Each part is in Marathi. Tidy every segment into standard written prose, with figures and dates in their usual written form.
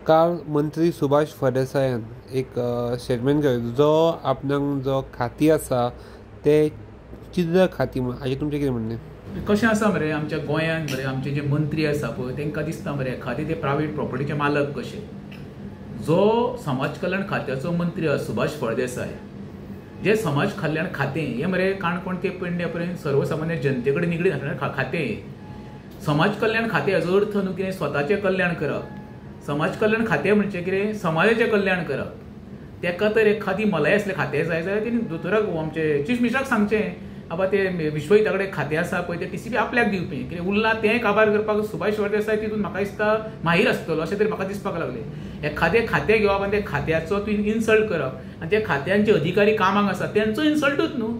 काल मंत्री सुभाष फळदेसायान एक स्टेटमेंट केलो जो आपणाक जो खाती आसा ते चिद्र खाती हाजेर तुमचें कितें म्हणणें? कशें आसा मरे आमच्या गोंयांत मरे आमचे जे मंत्री आसा पळय तांकां दिसता मरे एखादे ते प्रायवेट प्रॉपर्टीचे मालक कशे. जो समाज कल्याण खात्याचो मंत्री आसा सुभाष फळदेसाय, जे समाज कल्याण खातें हें मरे काणकोण ते पेडणे पर्यंत सर्वसामान्य जनते कडेन निगडीत आसलेलें खातें. समाज कल्याण खातें हाजो अर्थ न्हू कितें स्वताचें कल्याण करप. समाज कल्याण खातें म्हणजे कितें समाजाचें कल्याण करप. तेका तर एखादी मलाई असलें खातें जाय जाल्यार तेणी दोतोराक आमचे चीफ मिनिस्टराक सांगचें आबा ते विश्वहिता कडेन खातें आसा पळय तें टीसीपी आपल्याक दिवपी. कितें उरलां तें काबार करपाक सुभाष फळदेसाय तितून म्हाका दिसता माहीर आसतलो अशें तरी म्हाका दिसपाक लागलें. एखादें खातें घेवप आनी त्या खात्याचो तुवें इन्सल्ट करप आनी त्या खात्यांचे अधिकारी कामाक आसा तेंचो इन्सल्टूच न्हू.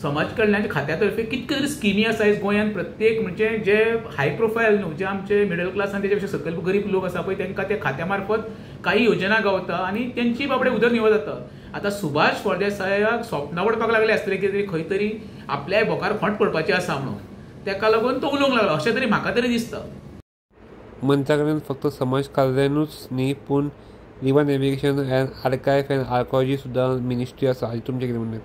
समाज कल्याणाच्या खात्या तर्फे कितके तरी स्किमी आसा गोंयांत प्रत्येक म्हणजे जे हाय प्रोफायल न्हू जे आमचे मिडल क्लास आनी तेच्या सकयल गरीब लोक आसा पळय तांकां त्या खात्या मार्फत काही योजना गावता आनी तेंची बाबडे उदरनिर्वाह जाता. आतां सुभाष फळदेसायाक स्वप्नां पडपाक लागले आसतले कितें खंय तरी आपल्याय बोकार खोंट पडपाचें आसा म्हणून तेका लागून तो उलोवंक लागलो अशें तरी म्हाका तरी दिसता. मंत्र्या कडेन फक्त समाज कल्याणूच न्ही पूण लिव्ह navigation and archive and archaeology सुद्दां मिनिस्ट्री आसा हाजेर तुमचें कितें म्हणणें?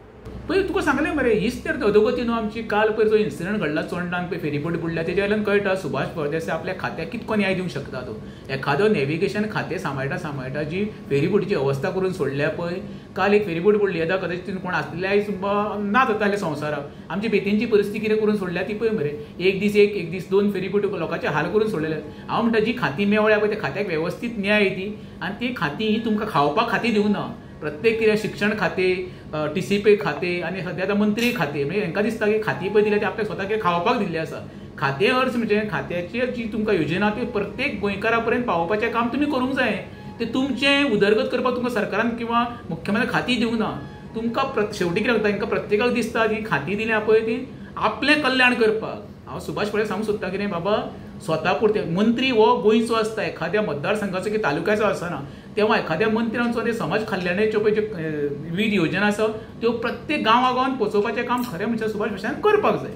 पळय तुका सांगलें मरे हीच तर अधोगती न्हू आमची. काल पळय जो इन्सिडंट घडला चोडणान पळय फेरीबोटी बुडल्या तेच्या वयल्यान कळटा सुभाष फळदेसाय आपल्या खात्याक कितको न्याय दिवंक शकता तो. एखादो नॅव्हिगेशन खातें सांबाळटा जी फेरीबोटीची अवस्था करून सोडल्या पळय. काल एक फेरीबोट बुडली येदा कदाचित कोण आसलेले आयज ना जाताले संवसाराक. आमची बेतींची परिस्थिती कितें करून सोडल्या ती पळय मरे. एक दीस दोन फेरीबोटी लोकांचे हाल करून सोडलेले. हांव म्हणटा जी खातीं मेवळ्या पळय त्या खात्याक वेवस्थीत न्याय दी आनी ती खातीं ही तुमकां खावपाक खातीं दिवना. प्रत्येक कितें शिक्षण खातें टीसीपी खातें आनी सद्या आतां मंत्री खातें म्हणजे हांकां दिसता की खातीं पळय दिल्या ती आपल्याक स्वता कितें खावपाक दिल्लें आसा. खातें अर्थ म्हणजे खात्याची जी तुमकां योजना ती प्रत्येक गोंयकारा पर्यंत पावोवपाचें काम तुमी करूंक जाय. तें तुमचें उदरगत करपाक तुमकां सरकारान किंवा मुख्यमंत्री खातीं दिवंक ना. तुमकां शेवटी कितें जाता तांकां प्रत्येकाक दिसता जी खातीं दिल्या पळय ती आपलें कल्याण करपाक. हांव सुभाष फळदेसाय सांगूंक सोदता कितें बाबा स्वता पुरतें मंत्री हो गोंयचो आसता एखाद्या मतदारसंघाचो की तालुक्याचो आसना. तेव्हा एखाद्या मंत्र्यांचो ते समाज कल्याणाच्यो पळय जे विविध योजना आसा त्यो प्रत्येक गांवागांवांत पोचोवपाचें काम खरें म्हणजे सुभाष फळदेसायान करपाक जाय.